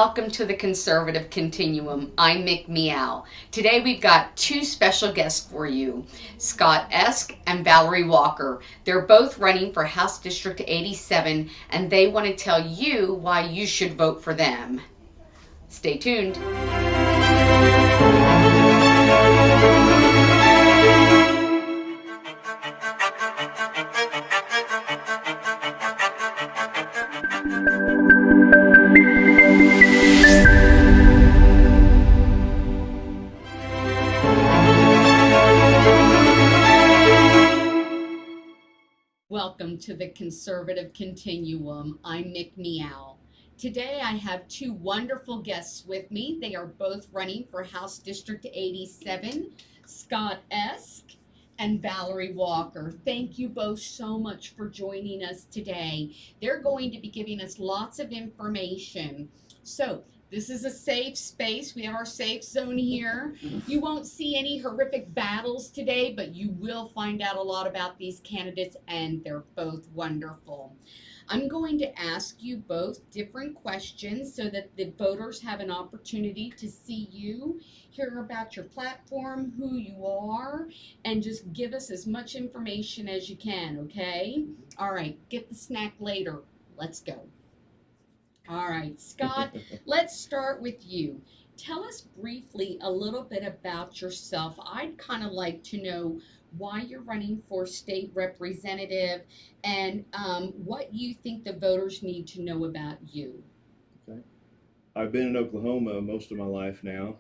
welcome to the Conservative Continuum. I'm Mick Meow. Today we've got two special guests for you, Scott Esk and Valerie Walker. They're both running for House District 87, and they want to tell you why you should vote for them. Stay tuned. Welcome to the Conservative Continuum. I'm Mick Meow. Today I have two wonderful guests with me. They are both running for House District 87, Scott Esk and Valerie Walker. Thank you both so much for joining us today. They're going to be giving us lots of information. So, this is a safe space. We have our safe zone here. You won't see any horrific battles today, but you will find out a lot about these candidates, and they're both wonderful. I'm going to ask you both different questions so that the voters have an opportunity to see you, hear about your platform, who you are, and just give us as much information as you can, okay? All right, get the snack later. Let's go. All right, Scott, let's start with you. Tell us briefly a little bit about yourself. I'd kind of like to know why you're running for state representative and what you think the voters need to know about you. Okay. I've been in Oklahoma most of my life now.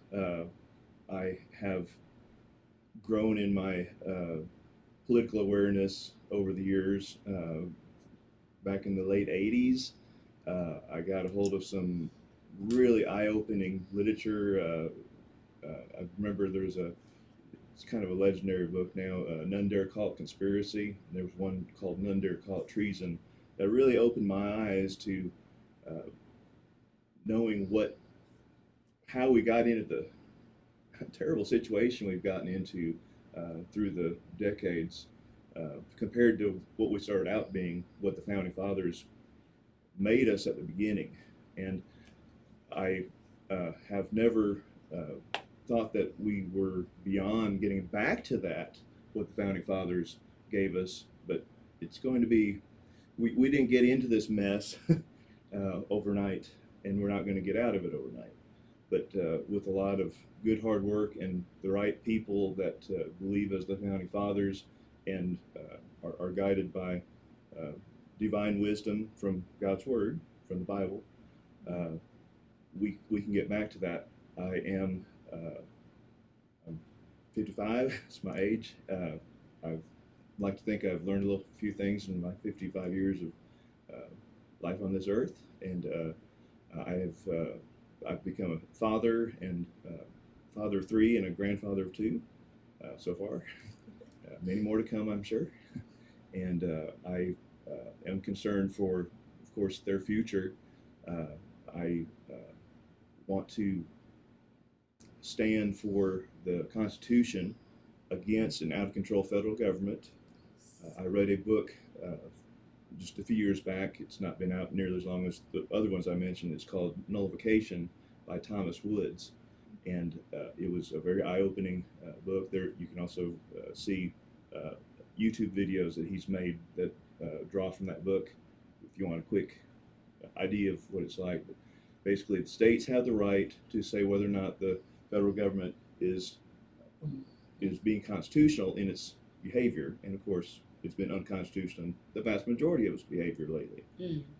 I have grown in my political awareness over the years. Back in the late 80s, I got a hold of some really eye-opening literature. I remember it's kind of a legendary book now, None Dare Call It Conspiracy. And there was one called None Dare Call It Treason that really opened my eyes to knowing how we got into the terrible situation we've gotten into through the decades, compared to what we started out being, what the Founding Fathers made us at the beginning. And I have never thought that we were beyond getting back to that, what the Founding Fathers gave us, but it's going to be, we didn't get into this mess overnight, and we're not going to get out of it overnight. But with a lot of good hard work and the right people that believe as the Founding Fathers and are guided by divine wisdom from God's Word, from the Bible, we can get back to that. I'm 55, it's my age. I've like to think I've learned a few things in my 55 years of life on this earth, and I've become a father and father of 3 and a grandfather of 2 so far. Many more to come, I'm sure. And I am concerned for, of course, their future. I want to stand for the Constitution against an out-of-control federal government. I read a book just a few years back. It's not been out nearly as long as the other ones I mentioned. It's called Nullification by Thomas Woods. And it was a very eye-opening book. There, you can also see YouTube videos that he's made that draw from that book, if you want a quick idea of what it's like. But basically, the states have the right to say whether or not the federal government is being constitutional in its behavior, and of course, it's been unconstitutional in the vast majority of its behavior lately.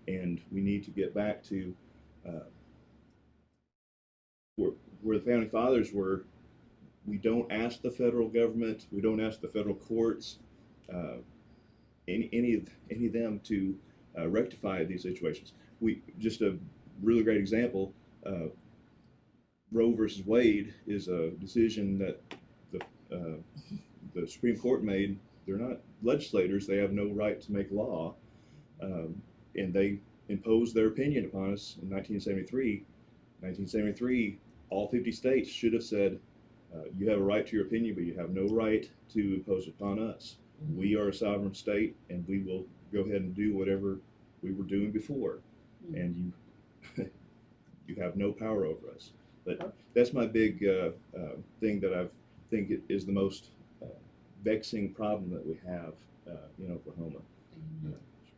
And we need to get back to where the Founding Fathers were. We don't ask the federal government, we don't ask the federal courts, any of them to rectify these situations. Just a really great example, Roe versus Wade is a decision that the Supreme Court made. They're not legislators, they have no right to make law, and they imposed their opinion upon us in 1973. 1973, all 50 states should have said, you have a right to your opinion, but you have no right to impose it upon us. We are a sovereign state, and we will go ahead and do whatever we were doing before. And you have no power over us. But that's my big thing that I think it is the most vexing problem that we have in Oklahoma.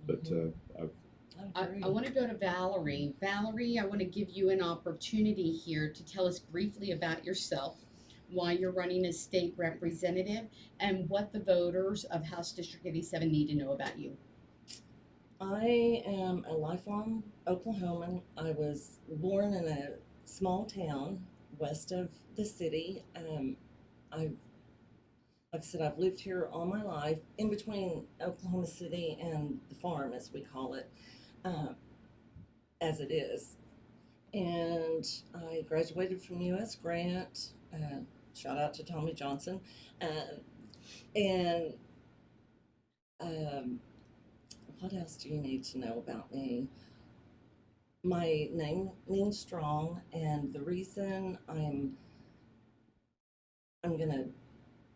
But I want to go to Valerie. Valerie, I want to give you an opportunity here to tell us briefly about yourself, why you're running as state representative, and what the voters of House District 87 need to know about you. I am a lifelong Oklahoman. I was born in a small town west of the city. Like I said, I've lived here all my life, in between Oklahoma City and the farm, as we call it, as it is. And I graduated from U.S. Grant. Shout out to Tommy Johnson. And what else do you need to know about me? My name means strong, and the reason I'm gonna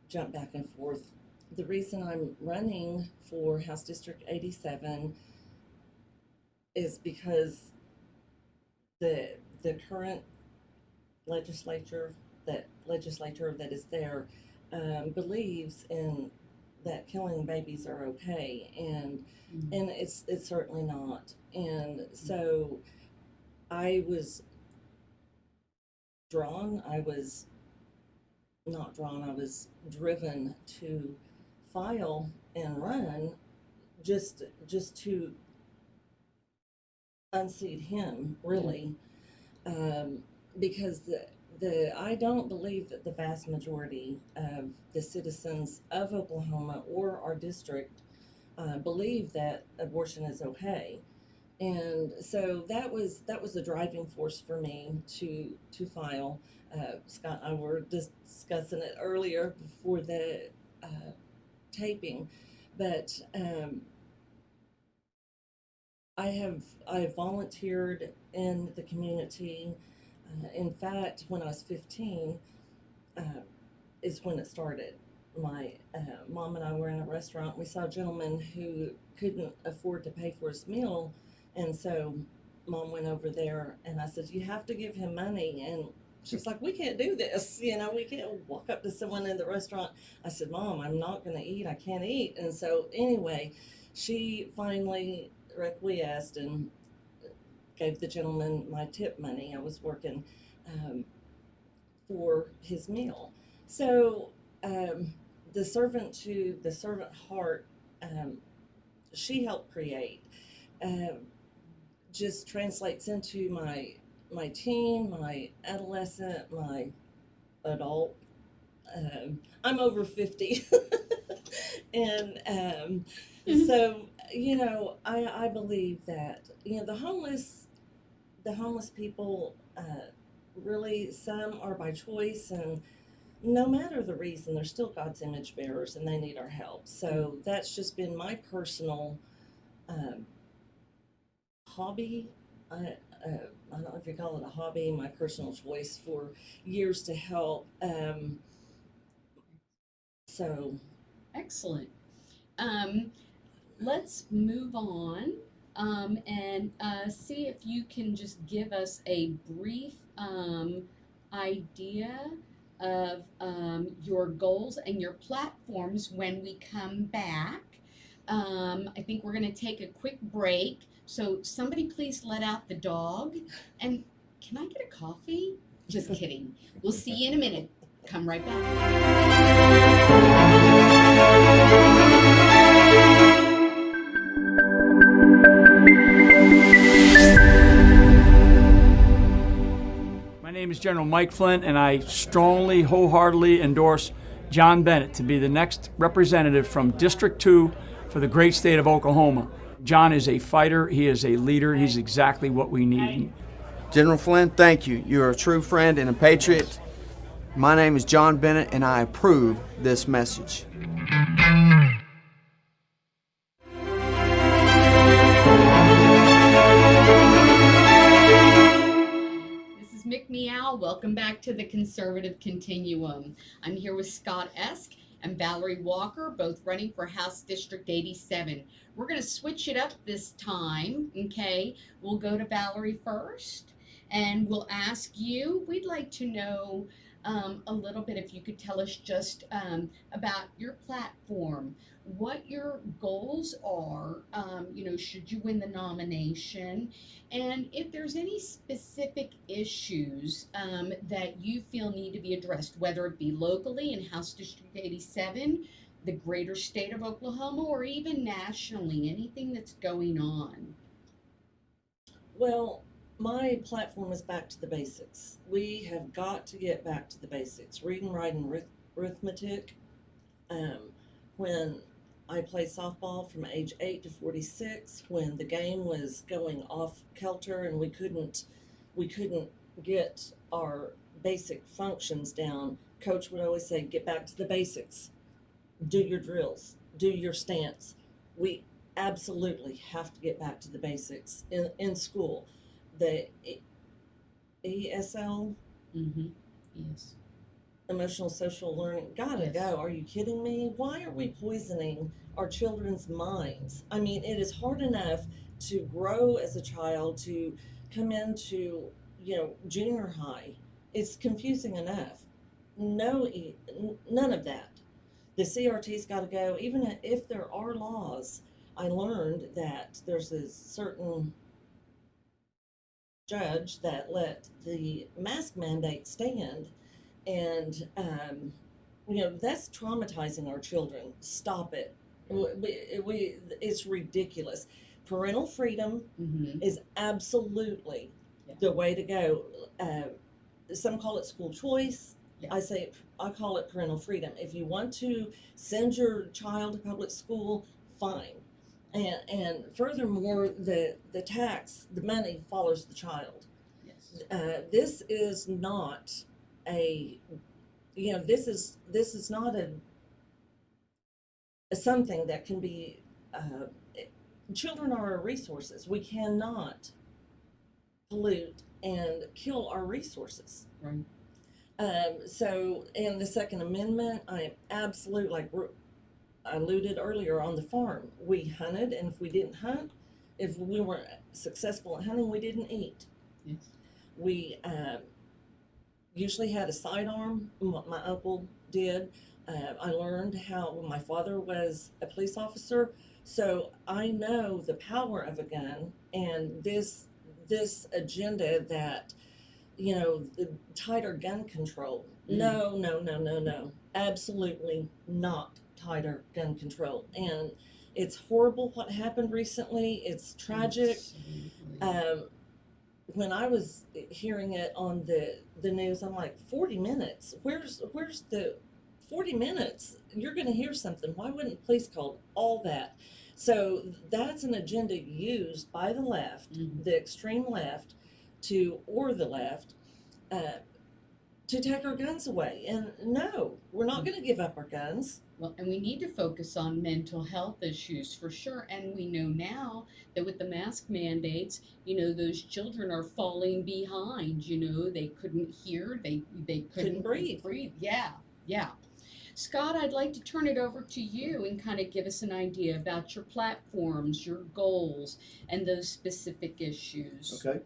jump back and forth. The reason I'm running for House District 87 is because the current legislature that is there believes in that killing babies are okay, and it's certainly not. And so I was driven to file and run just to unseat him, really, because I don't believe that the vast majority of the citizens of Oklahoma or our district believe that abortion is okay. And so that was the driving force for me to file. Scott and I were discussing it earlier before the taping, but I have volunteered in the community. In fact, when I was 15, is when it started. My mom and I were in a restaurant. We saw a gentleman who couldn't afford to pay for his meal, and so Mom went over there, and I said, "You have to give him money." And she's like, "We can't do this. We can't walk up to someone in the restaurant." I said, "Mom, I'm not going to eat. I can't eat." And so anyway, she finally acquiesced and gave the gentleman my tip money. I was working for his meal. So the servant heart she helped create just translates into my teen, my adolescent, my adult. I'm over 50. And so I believe that the homeless people, really, some are by choice, and no matter the reason, they're still God's image bearers and they need our help. So that's just been my personal hobby. I don't know if you call it a hobby, my personal choice for years to help. So Excellent. Let's move on and see if you can just give us a brief idea of your goals and your platforms when we come back. I think we're going to take a quick break. So somebody please let out the dog. And can I get a coffee? Just kidding. We'll see you in a minute. Come right back. My name is General Mike Flint, and I strongly, wholeheartedly endorse John Bennett to be the next representative from District 2 for the great state of Oklahoma. John is a fighter, he is a leader, he's exactly what we need. General Flint, thank you. You're a true friend and a patriot. My name is John Bennett, and I approve this message. Mick Meow. Welcome back to the Conservative Continuum. I'm here with Scott Esk and Valerie Walker, both running for House District 87. We're going to switch it up this time, okay? We'll go to Valerie first, And we'll ask you, we'd like to know a little bit, if you could tell us just about your platform, what your goals are, should you win the nomination, and if there's any specific issues that you feel need to be addressed, whether it be locally in House District 87, the greater state of Oklahoma, or even nationally, anything that's going on. Well, my platform is back to the basics. We have got to get back to the basics. Reading, writing, arithmetic. When I played softball from age 8 to 46, when the game was going off kilter and we couldn't get our basic functions down, Coach would always say, "Get back to the basics. Do your drills. Do your stance." We absolutely have to get back to the basics in school. The ESL, Yes. emotional social learning, gotta Yes. go. Are you kidding me? Why are we poisoning our children's minds? I mean, it is hard enough to grow as a child, to come into, junior high. It's confusing enough. No, none of that. The CRT's got to go. Even if there are laws, I learned that there's a certain judge that let the mask mandate stand, and that's traumatizing our children. Stop it. It's ridiculous. Parental freedom is absolutely the way to go. Some call it school choice. Yeah. I call it parental freedom. If you want to send your child to public school, fine. And furthermore, the money follows the child. Yes. This is not a, this is not a something that can be. Children are our resources. We cannot pollute and kill our resources. Right. So in the Second Amendment, I am absolute, like I alluded earlier, on the farm. We hunted, and if we didn't hunt, if we weren't successful at hunting, we didn't eat. Yes. We usually had a sidearm. My uncle did. I learned how my father was a police officer, so I know the power of a gun, and this agenda that, the tighter gun control. No. Absolutely not tighter gun control. And it's horrible what happened recently. It's tragic. Absolutely. When I was hearing it on the news, I'm like, 40 minutes? Where's the 40 minutes? You're going to hear something. Why wouldn't the police call all that? So that's an agenda used by the left, the extreme left, or the left, to take our guns away. And no, we're not going to give up our guns. Well, and we need to focus on mental health issues for sure. And we know now that with the mask mandates, those children are falling behind. They couldn't hear, they couldn't breathe. Yeah. Scott, I'd like to turn it over to you and kind of give us an idea about your platforms, your goals, and those specific issues. Okay.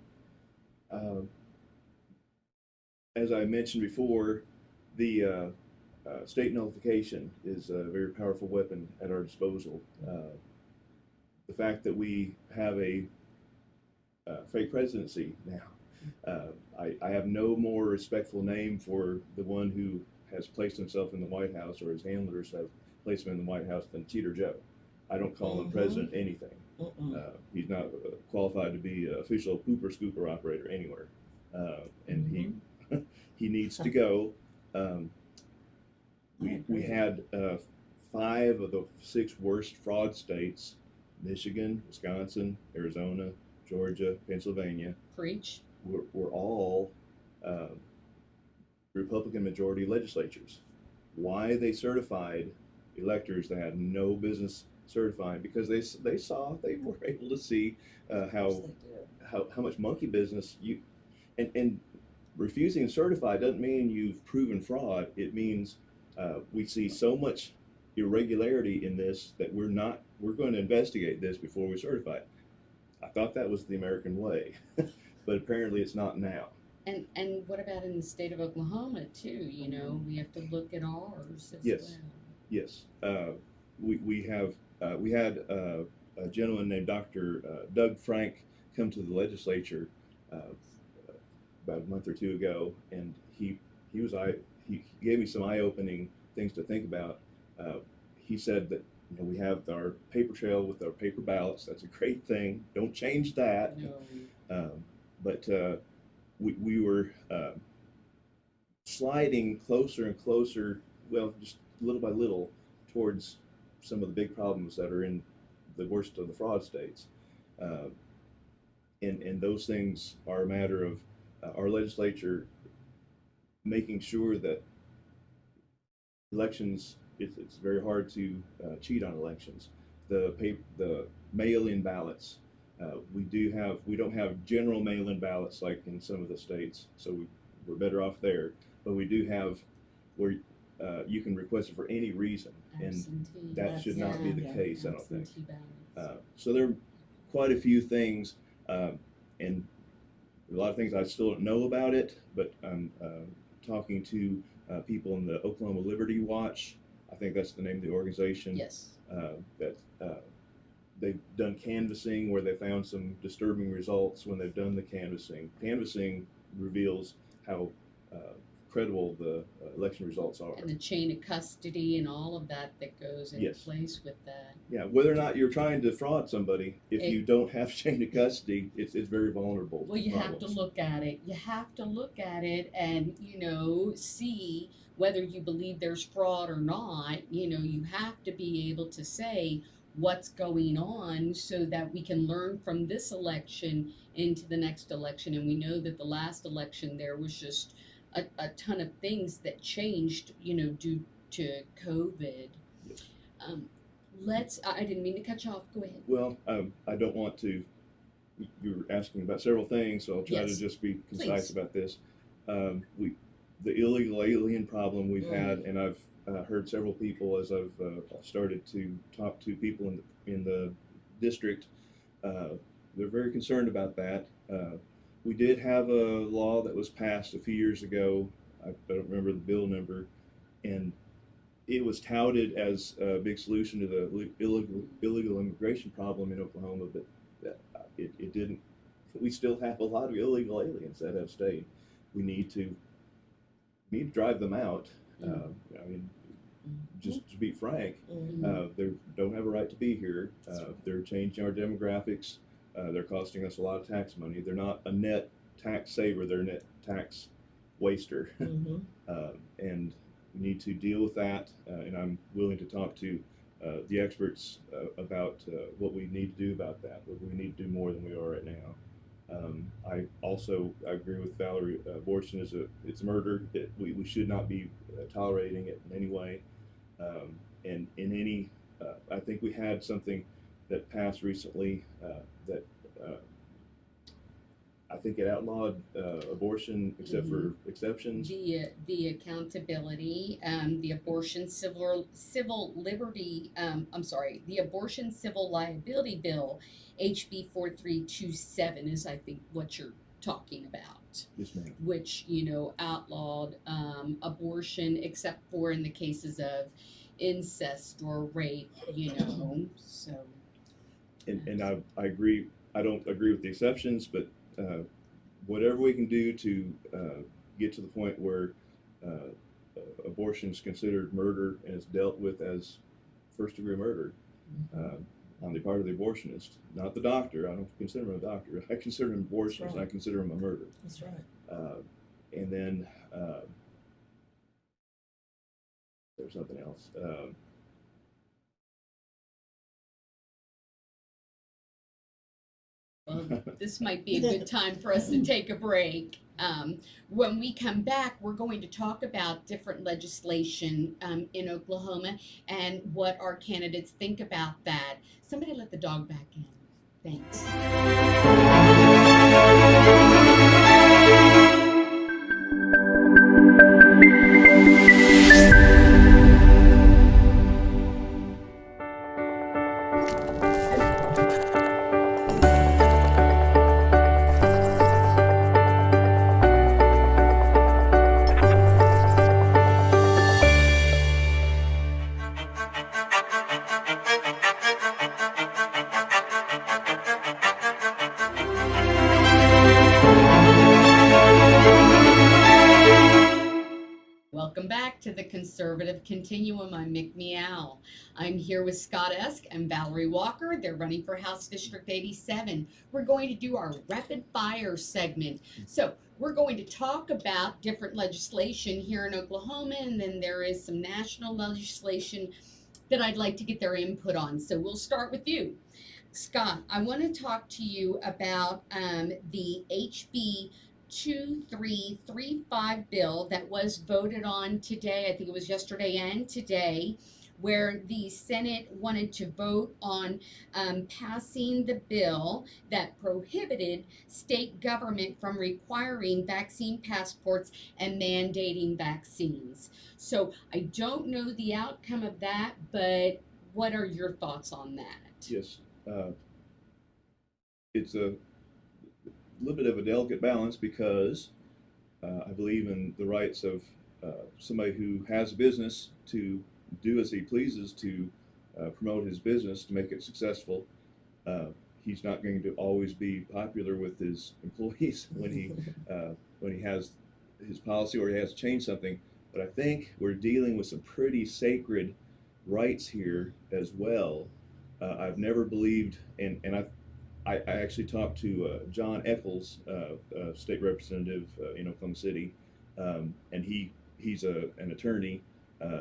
As I mentioned before, the state nullification is a very powerful weapon at our disposal. The fact that we have a fake presidency now, I have no more respectful name for the one who has placed himself in the White House, or his handlers have placed him in the White House, than Cheater Joe. I don't call him president anything. He's not qualified to be an official pooper scooper operator anywhere, and he needs to go. We had 5 of the 6 worst fraud states: Michigan, Wisconsin, Arizona, Georgia, Pennsylvania. Preach. Were all Republican majority legislatures. Why they certified electors that had no business certifying? Because they were able to see how much monkey business you and refusing to certify doesn't mean you've proven fraud. It means we see so much irregularity in this that we're going to investigate this before we certify it. I thought that was the American way. but apparently it's not now. And what about in the state of Oklahoma too? You know, we have to look at ours as Yes. well. Yes, we had a gentleman named Dr. Doug Frank come to the legislature about a month or two ago, and he gave me some eye-opening things to think about. He said that, you know, we have our paper trail with our paper ballots. That's a great thing. Don't change that. No. But we were sliding closer and closer, well, just little by little, towards some of the big problems that are in the worst of the fraud states. And those things are a matter of our legislature making sure that elections, it's very hard to cheat on elections. The mail-in ballots, we don't have general mail-in ballots like in some of the states, so we're better off there. But we do have where you can request it for any reason, and that should not be the case, I don't think. So there are quite a few things, and a lot of things I still don't know about it, but I'm talking to people in the Oklahoma Liberty Watch. I think that's the name of the organization. Yes. That they've done canvassing where they found some disturbing results when they've done the canvassing. Canvassing reveals how credible the election results are. And the chain of custody and all of that goes in Yes. place with that. Yeah, whether or not you're trying to fraud somebody, if you don't have chain of custody, it's very vulnerable. Well, you have to look at it. You have to look at it and, you know, see whether you believe there's fraud or not. You know, you have to be able to say what's going on so that we can learn from this election into the next election. And we know that the last election there was just a ton of things that changed, you know, due to COVID. Yes. I didn't mean to cut you off. Go ahead. Well, I don't want to, you were asking about several things, so I'll try Yes. to just be concise Please. about this. The illegal alien problem we've had, and I've heard several people as I've started to talk to people in the district, they're very concerned about that. We did have a law that was passed a few years ago. I don't remember the bill number, and it was touted as a big solution to the illegal immigration problem in Oklahoma, but it didn't. We still have a lot of illegal aliens that have stayed. We need to drive them out. I mean, just to be frank, they don't have a right to be here. They're changing our demographics. They're costing us a lot of tax money. They're not a net tax saver, they're a net tax waster. And we need to deal with that, and I'm willing to talk to the experts about what we need to do about that, but we need to do more than we are right now. I agree with Valerie, abortion it's murder. We should not be tolerating it in any way. And in any, I think we had something that passed recently that I think it outlawed abortion except for exceptions. The accountability, the abortion civil liberty. The abortion civil liability bill, HB 4327 is, I think, what you're talking about. Yes, ma'am. Which, you know, outlawed abortion except for in the cases of incest or rape. You know, so. And I agree. I don't agree with the exceptions, but whatever we can do to get to the point where abortion is considered murder and is dealt with as first-degree murder on the part of the abortionist, not the doctor. I don't consider him a doctor. I consider him abortionist. Right. And I consider him a murder. That's right. And then there's something else. Well, this might be a good time for us to take a break. When we come back, we're going to talk about different legislation in Oklahoma and what our candidates think about that. Somebody let the dog back in. Thanks. Welcome back to the Conservative Continuum. I'm Mick Meow. I'm here with Scott Esk and Valerie Walker. They're running for House District 87. We're going to do our rapid fire segment. So we're going to talk about different legislation here in Oklahoma, and then there is some national legislation that I'd like to get their input on. So we'll start with you. Scott, I want to talk to you about the HB 2335 bill that was voted on today. I think it was yesterday and today, where the Senate wanted to vote on passing the bill that prohibited state government from requiring vaccine passports and mandating vaccines. So I don't know the outcome of that, but what are your thoughts on that? Yes, it's a little bit of a delicate balance because I believe in the rights of somebody who has a business to do as he pleases to promote his business to make it successful. He's not going to always be popular with his employees when he has his policy or he has to change something. But I think we're dealing with some pretty sacred rights here as well. I've never believed, and I actually talked to John Eccles, state representative in Oklahoma City, and he's an attorney.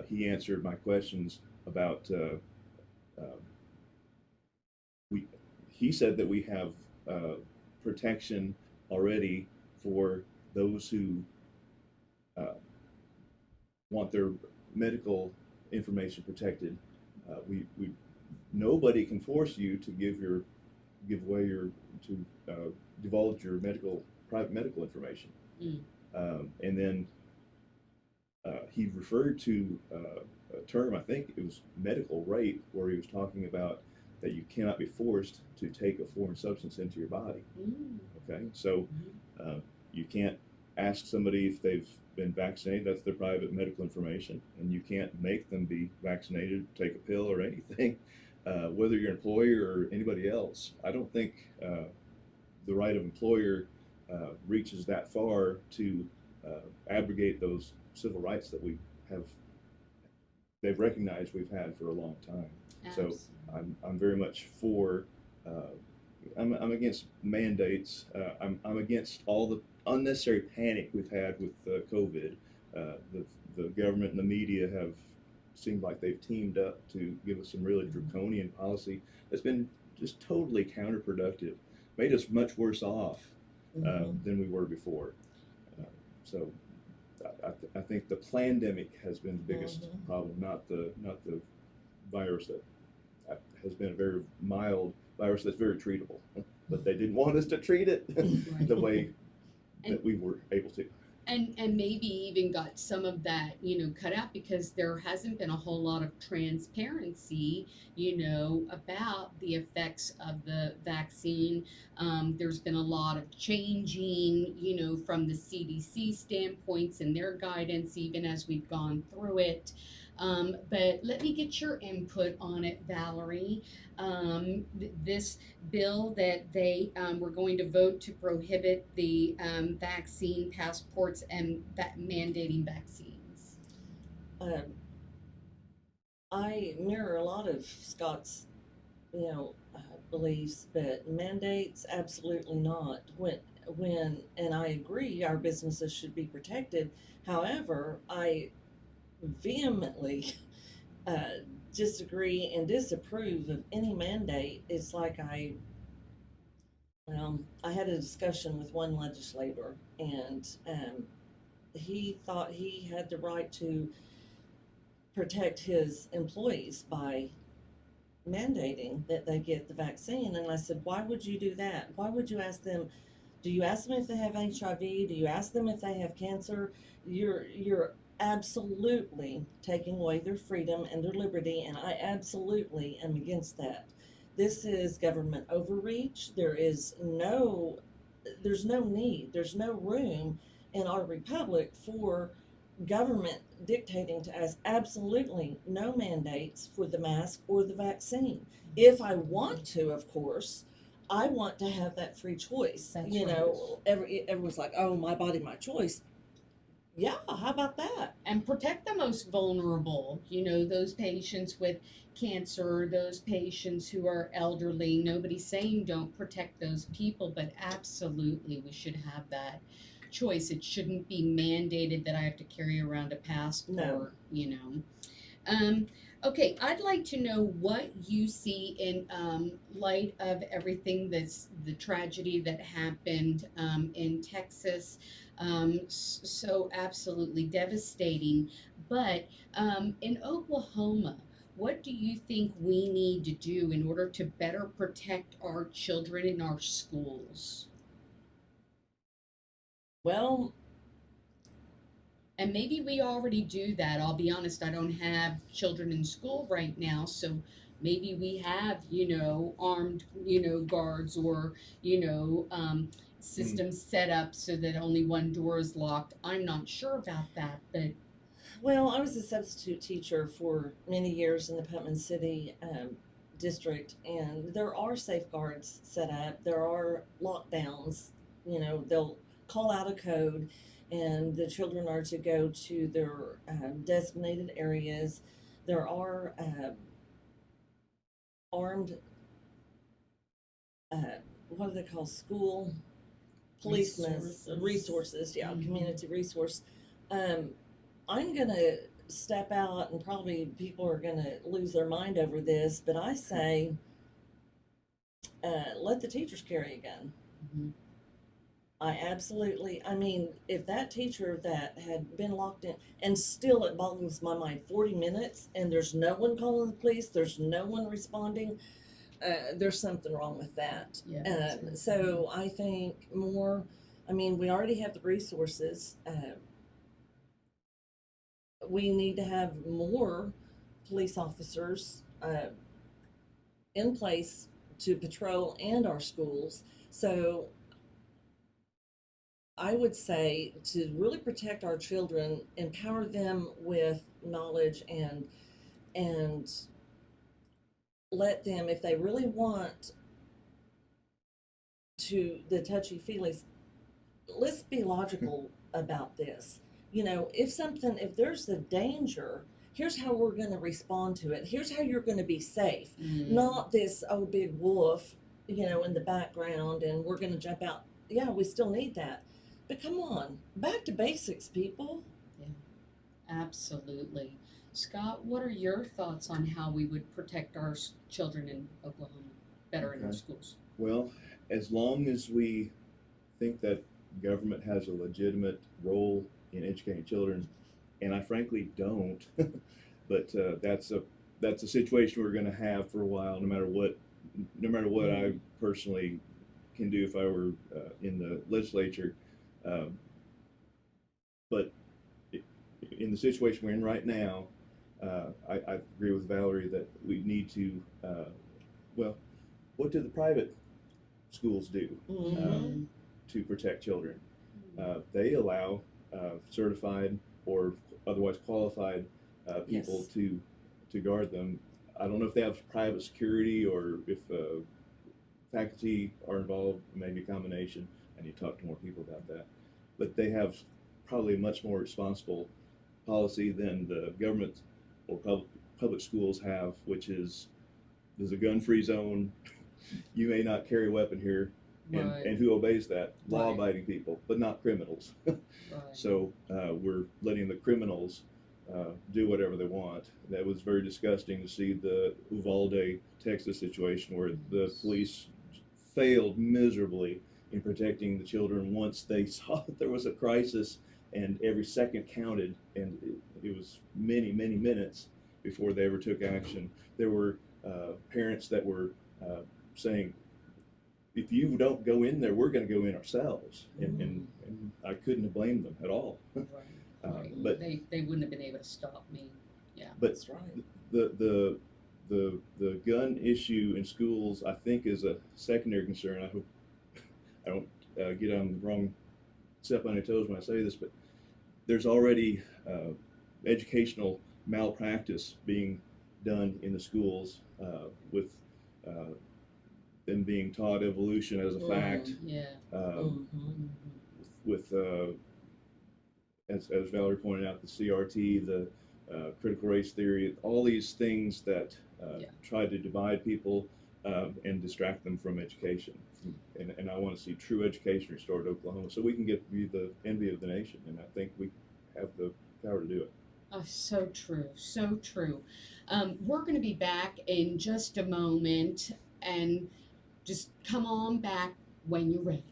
He answered my questions about. He said that we have protection already for those who want their medical information protected. Nobody can force you to divulge your private medical information. And then he referred to a term, I think it was medical rape, where he was talking about that you cannot be forced to take a foreign substance into your body. Okay, so you can't ask somebody if they've been vaccinated. That's their private medical information, and you can't make them be vaccinated, take a pill or anything, whether you're an employer or anybody else. I don't think the right of employer reaches that far to abrogate those civil rights that they've recognized we've had for a long time. Absolutely. So I'm very much for. I'm against mandates. I'm against all the unnecessary panic we've had with COVID. The government and the media have seemed like they've teamed up to give us some really draconian policy that's been just totally counterproductive, made us much worse off than we were before. So I think the pandemic has been the biggest problem, not the virus that has been a very mild virus that's very treatable, but they didn't want us to treat it the way that we were able to. And maybe even got some of that, cut out because there hasn't been a whole lot of transparency, about the effects of the vaccine. There's been a lot of changing, from the CDC standpoints and their guidance, even as we've gone through it. But let me get your input on it, Valerie. This bill that they were going to vote to prohibit the vaccine passports and mandating vaccines. I mirror a lot of Scott's, beliefs, but mandates, absolutely not. And I agree, our businesses should be protected. However, I vehemently disagree and disapprove of any mandate. It's like I had a discussion with one legislator, and he thought he had the right to protect his employees by mandating that they get the vaccine. And I said, why would you do that? Why would you ask them? Do you ask them if they have HIV? Do you ask them if they have cancer? You're absolutely taking away their freedom and their liberty, and I absolutely am against that. This is government overreach. There's no need, there's no room in our republic for government dictating to us. Absolutely no mandates for the mask or the vaccine. If I want to, of course, I want to have that free choice. That's right. Everyone's like, oh, my body, my choice. Yeah, how about that? and protect the most vulnerable, you know, those patients with cancer, those patients who are elderly. Nobody's saying don't protect those people, but absolutely we should have that choice. It shouldn't be mandated that I have to carry around a passport, No. you know. um, okay, I'd like to know what you see in light of everything that's the tragedy that happened in Texas. So absolutely devastating. But in Oklahoma, what do you think we need to do in order to better protect our children in our schools? Well, And maybe we already do that. I'll be honest, I don't have children in school right now, so maybe we have, you know, armed, you know, guards or, you know, systems set up so that only one door is locked. I'm not sure about that, but well, I was a substitute teacher for many years in the Putnam City district, and there are safeguards set up. There are lockdowns. You know, they'll call out a code, and the children are to go to their designated areas. There are armed, what do they call school policemen resources? Yeah, Mhm. community resource. Um, I'm gonna step out, and probably people are gonna lose their mind over this, but I say, let the teachers carry a gun. Mhm. I absolutely, I mean, if that teacher that had been locked in, and still it boggles my mind, 40 minutes, and there's no one calling the police, there's no one responding, there's something wrong with that. Yeah. So I think more, I mean, we already have the resources. We need to have more police officers in place to patrol and our schools. So I would say to really protect our children, empower them with knowledge, and let them, if they really want to the touchy feelies, let's be logical about this. You know, if there's a danger, here's how we're going to respond to it. Here's how you're going to be safe. Mm. Not this, oh, big wolf, you know, in the background, and we're going to jump out. Yeah, we still need that. But come on, back to basics, people. Absolutely. Scott, what are your thoughts on how we would protect our children in Oklahoma better in our Okay. schools? Well, as long as we think that government has a legitimate role in educating children, and I frankly don't, but that's a situation we're going to have for a while, no matter what I personally can do if I were in the legislature. Um, but in the situation we're in right now, I agree with Valerie that we need to, well, what do the private schools do Mm-hmm. to protect children? They allow certified or otherwise qualified people Yes. to guard them. I don't know if they have private security or if faculty are involved, maybe a combination. I need to talk to more people about that. But they have probably a much more responsible policy than the government or public schools have, which is there's a gun-free zone. You may not carry a weapon here, Right. and who obeys that? Right. Law-abiding people, but not criminals. Right. So we're letting the criminals do whatever they want. That was very disgusting to see the Uvalde, Texas situation where the police failed miserably in protecting the children once they saw that there was a crisis, and every second counted, and it was many, many minutes before they ever took action. There were parents that were saying, if you don't go in there, we're going to go in ourselves, and I couldn't have blamed them at all. Right. Right. But they wouldn't have been able to stop me. Yeah. but That's right. the gun issue in schools, I think, is a secondary concern. I hope I don't get on the wrong step on your toes when I say this, but there's already educational malpractice being done in the schools with them being taught evolution as a fact, Yeah. Mm-hmm. with as Valerie pointed out, the CRT, the critical race theory, all these things that try to divide people and distract them from education. And I want to see true education restored to Oklahoma so we can be the envy of the nation. And I think we have the power to do it. Oh, so true, so true. We're going to be back in just a moment, and just come on back when you're ready.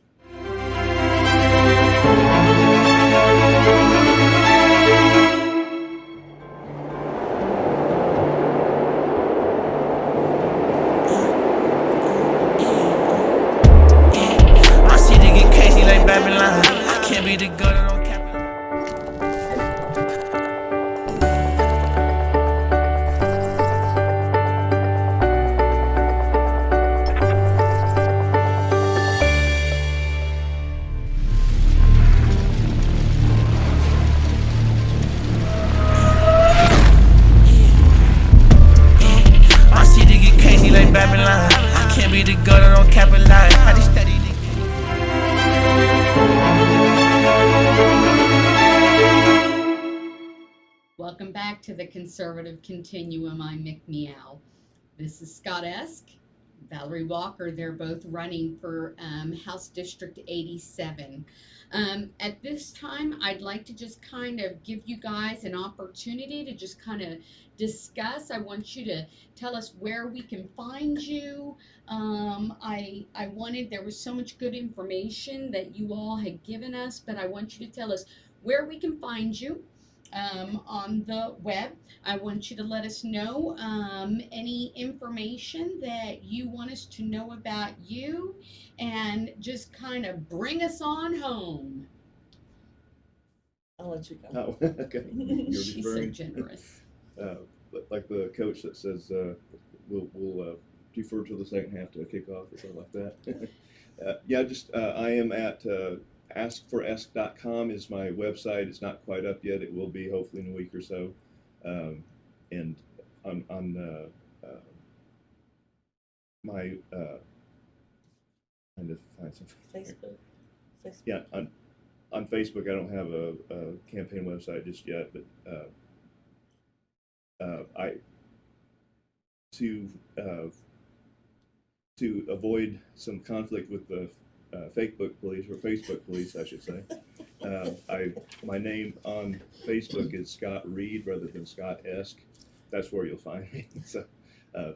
My city get crazy like Babylon. I can't be the girl that don't cap it. My city get crazy like Babylon. I can't be the girl that don't capitalize. How they study Welcome back to the Conservative Continuum. I'm Mick Meow. This is Scott Esk, Valerie Walker. They're both running for House District 87. At this time, I'd like to just kind of give you guys an opportunity to just kind of discuss. I want you to tell us where we can find you. I wanted, there was so much good information that you all had given us, but I want you to tell us where we can find you on the web. I want you to let us know any information that you want us to know about you, and just kind of bring us on home. I'll let you go. Oh, okay. You're She's so deferring. generous. Like the coach that says we'll defer till the second half to kick off or something like that. Yeah, just I am at askforesk.com is my website. It's not quite up yet. It will be hopefully in a week or so. And on my trying to find something. Facebook. Yeah, on Facebook, I don't have a campaign website just yet, but to avoid some conflict with the Facebook police, I should say. My name on Facebook is Scott Reed rather than Scott Esk. That's where you'll find me. So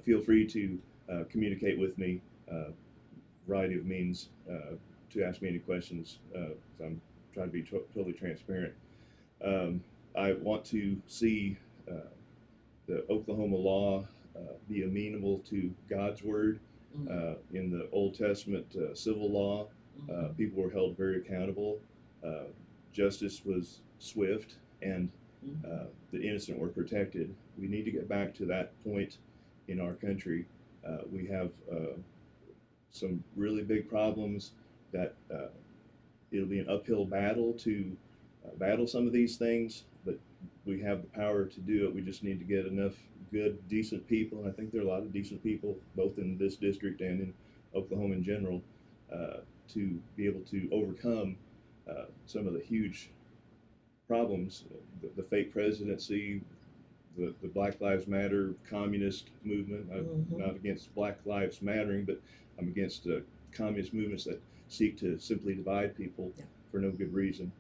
feel free to communicate with me, variety of means, to ask me any questions. I'm trying to be totally transparent. I want to see the Oklahoma law be amenable to God's word. In the Old Testament civil law, people were held very accountable. Justice was swift, and the innocent were protected. We need to get back to that point in our country. We have some really big problems that it'll be an uphill battle to battle some of these things, but we have the power to do it. We just need to get enough good, decent people, and I think there are a lot of decent people both in this district and in Oklahoma in general, to be able to overcome some of the huge problems, the fake presidency, the Black Lives Matter communist movement. I'm not against Black Lives Mattering, but I'm against communist movements that seek to simply divide people for no good reason.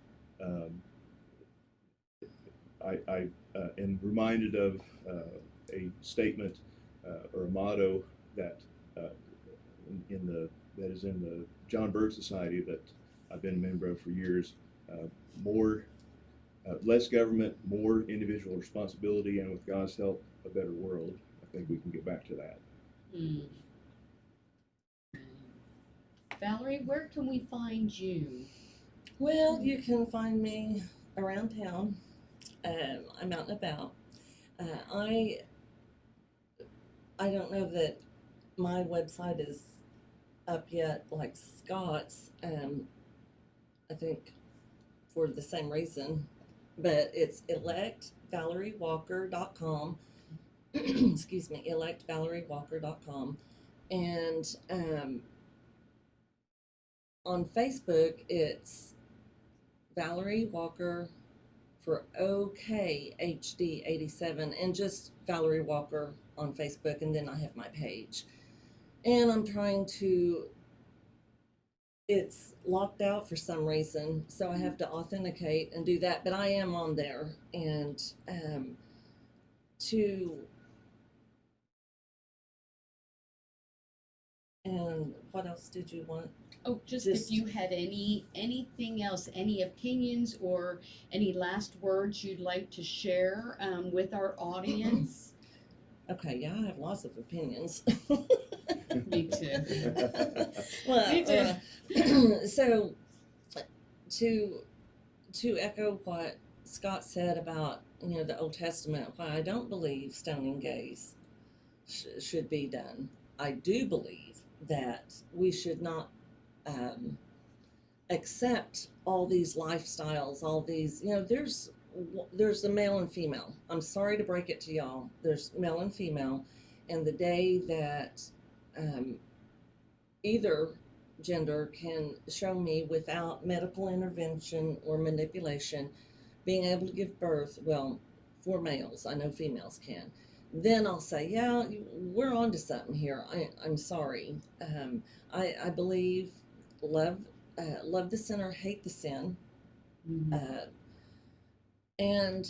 I am reminded of a statement or a motto that that is in the John Bird Society that I've been a member of for years. Less government, more individual responsibility, and with God's help, a better world. I think we can get back to that. Valerie, where can we find you? Well, you can find me around town. I'm out and about. I don't know that my website is up yet like Scott's. I think for the same reason, but it's electvaleriewalker.com. Excuse me, electvaleriewalker.com. And on Facebook, it's Valerie Walker for HD87 and just Valerie Walker on Facebook, and then I have my page. And I'm trying to, it's locked out for some reason, so I have to authenticate and do that, but I am on there. And and what else did you want? Oh, just if you had anything else, any opinions or any last words you'd like to share with our audience. Okay, yeah, I have lots of opinions. Me too. Well, Me too. So to echo what Scott said about the Old Testament, why I don't believe stoning gays should be done. I do believe that we should not accept all these lifestyles, all these, there's a male and female. I'm sorry to break it to y'all. There's male and female, and the day that either gender can show me without medical intervention or manipulation being able to give birth, well, for males, I know females can, then I'll say, yeah, we're on to something here. I'm sorry. I believe love the sinner, hate the sin. Mhm. And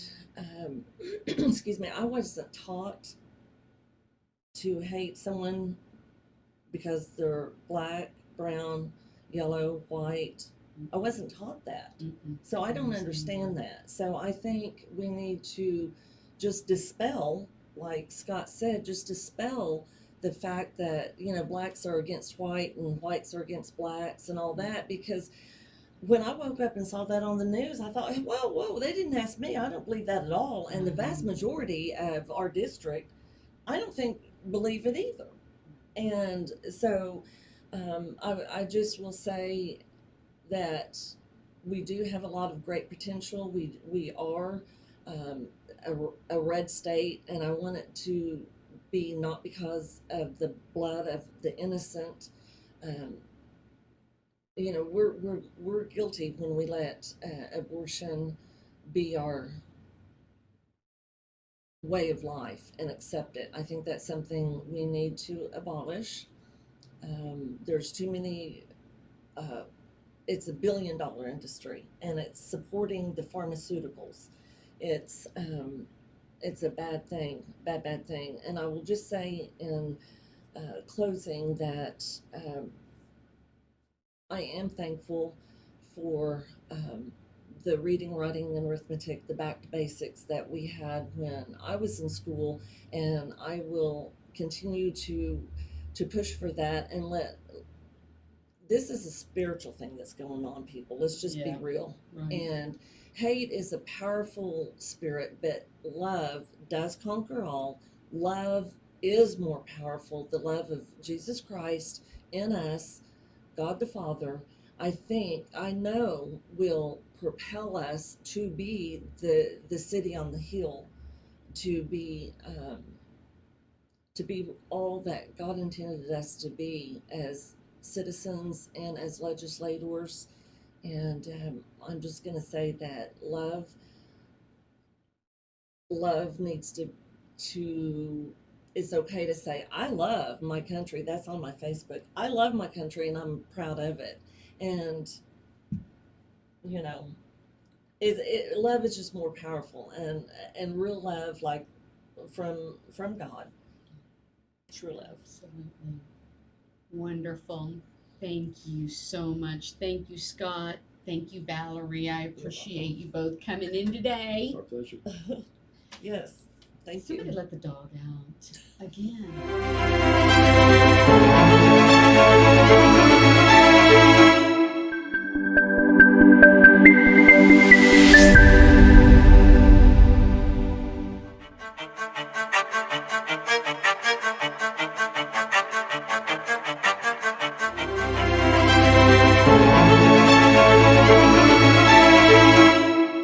excuse me, I wasn't taught to hate someone because they're black, brown, yellow, white. I wasn't taught that. Mm-mm. So I don't understand that. So I think we need to just dispel, like Scott said, just dispel the fact that, blacks are against white and whites are against blacks and all that, because when I woke up and saw that on the news, I thought, whoa, they didn't ask me. I don't believe that at all. And the vast majority of our district, I don't think believe it either. And so I just will say that we do have a lot of great potential. We are a red state, and I want it to be not because of the blood of the innocent. We're guilty when we let abortion be our way of life and accept it. I think that's something we need to abolish. There's too many. It's $1 billion industry, and it's supporting the pharmaceuticals. It's a bad thing, bad thing. And I will just say in closing that I am thankful for the reading, writing, and arithmetic, the back to basics that we had when I was in school, and I will continue to push for that and this is a spiritual thing that's going on, people. Let's just be real. Right. And hate is a powerful spirit, but love does conquer all. Love is more powerful. The love of Jesus Christ in us, God the Father, I know will propel us to be the city on the hill, to be all that God intended us to be as citizens and as legislators. And I'm just going to say that love needs to it's okay to say, I love my country. That's on my Facebook. I love my country and I'm proud of it. And love is just more powerful, and real love, like from God, true love. Absolutely. Wonderful. Thank you so much. Thank you, Scott. Thank you, Valerie. I appreciate you both coming in today. Our pleasure. Yes, thank Somebody you. let the dog out again.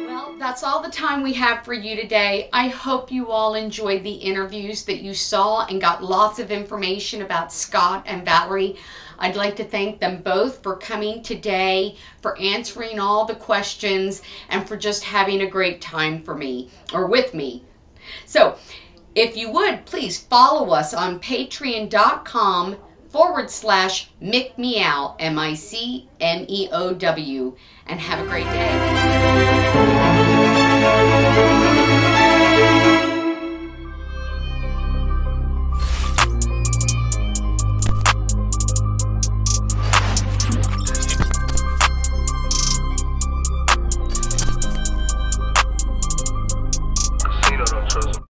Well, that's all the time we we have for you today. I hope you all enjoyed the interviews that you saw and got lots of information about Scott and Valerie. I'd like to thank them both for coming today, for answering all the questions, and for just having a great time for me, or with me. So, if you would, please follow us on patreon.com/MicMeow, MICMEOW, and have a great day.